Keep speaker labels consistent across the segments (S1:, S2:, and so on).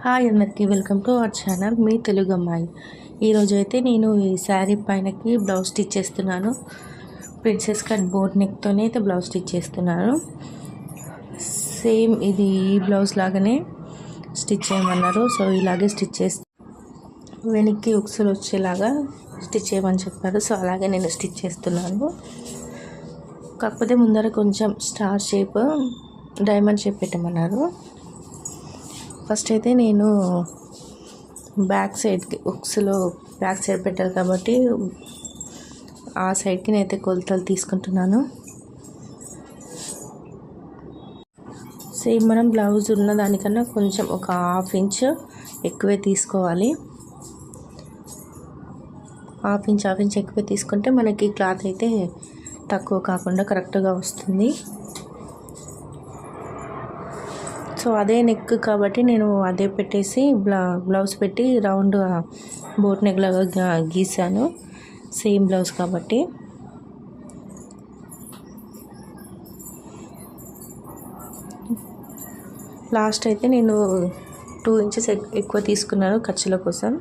S1: Hi అందరికీ welcome to our channel మీ తెలుగు అమ్మాయి. ఈరోజు అయితే నేను ఈ శారీ పైనకి బ్లౌజ్ స్టిచ్ చేస్తున్నాను. ప్రిన్సెస్ కట్ బోట్ నెక్తోనే అయితే బ్లౌజ్ స్టిచ్ చేస్తున్నాను. సేమ్ ఇది ఈ బ్లౌజ్ లాగానే స్టిచ్ చేయమన్నారు. సో ఇలాగే స్టిచ్ చేసి వెనక్కి ఉక్సులు వచ్చేలాగా స్టిచ్ చేయమని చెప్పారు. సో అలాగే నేను స్టిచ్ చేస్తున్నాను. కాకపోతే ముందర కొంచెం స్టార్ షేప్ డైమండ్ షేప్ పెట్టమన్నారు. ఫస్ట్ అయితే నేను బ్యాక్ సైడ్కి ఉక్స్లో బ్యాక్ సైడ్ పెట్టాలి కాబట్టి ఆ సైడ్కి నేనైతే కొలతలు తీసుకుంటున్నాను. సేమ్ మనం బ్లౌజ్ ఉన్న దానికన్నా కొంచెం ఒక హాఫ్ ఇంచ్ ఎక్కువే తీసుకోవాలి. హాఫ్ ఇంచ్ ఎక్కువే తీసుకుంటే మనకి క్లాత్ అయితే తక్కువ కాకుండా కరెక్ట్గా వస్తుంది. సో అదే నెక్ కాబట్టి నేను అదే పెట్టేసి బ్లౌజ్ పెట్టి రౌండ్ బోట్ నెక్ లాగా గీసాను. సేమ్ బ్లౌజ్ కాబట్టి లాస్ట్ అయితే నేను 2 ఇంచెస్ ఎక్కువ తీసుకున్నాను ఖర్చుల కోసం.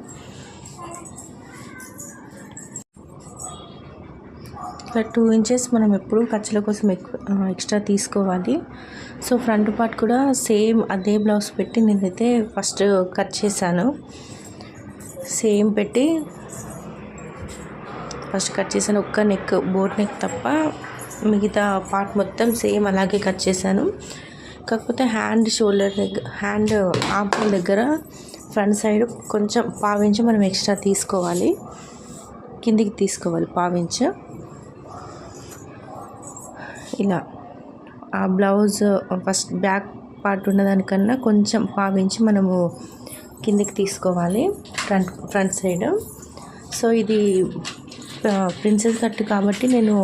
S1: ఇట్లా 2 ఇంచెస్ మనం ఎప్పుడు ఖర్చుల కోసం ఎక్స్ట్రా తీసుకోవాలి. సో ఫ్రంట్ పార్ట్ కూడా సేమ్ అదే బ్లౌజ్ పెట్టి నేనైతే ఫస్ట్ కట్ చేశాను. సేమ్ పెట్టి ఫస్ట్ కట్ చేశాను. ఒక్క నెక్ బోట్ నెక్ తప్ప మిగతా పార్ట్ మొత్తం సేమ్ అలాగే కట్ చేశాను. కాకపోతే హ్యాండ్ షోల్డర్ దగ్గర హ్యాండ్ ఆర్మ్ దగ్గర ఫ్రంట్ సైడ్ కొంచెం పావించి మనం ఎక్స్ట్రా తీసుకోవాలి. కిందికి తీసుకోవాలి పావించు. ఇలా ఆ బ్లౌజ్ ఫస్ట్ బ్యాక్ పార్ట్ ఉన్నదానికన్నా కొంచెం పావించి మనము కిందికి తీసుకోవాలి ఫ్రంట్ సైడ్. సో ఇది ప్రిన్సెస్ కట్ కాబట్టి నేను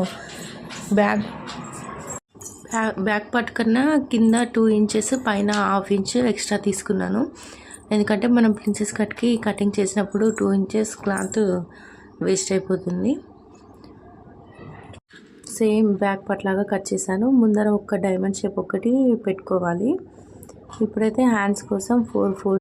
S1: బ్యాక్ పార్ట్ కన్నా కింద 2 ఇంచెస్ పైన హాఫ్ ఇంచ్ ఎక్స్ట్రా తీసుకున్నాను. ఎందుకంటే మనం ప్రిన్సెస్ కట్కి కటింగ్ చేసినప్పుడు 2 ఇంచెస్ క్లాత్ వేస్ట్ అయిపోతుంది. సేమ్ బ్యాక్ పార్ట్ లాగా కట్ చేశాను. ముందర ఒక డైమండ్ షేప్ ఒకటి పెట్టుకోవాలి. ఇప్పుడైతే హ్యాండ్స్ కోసం 4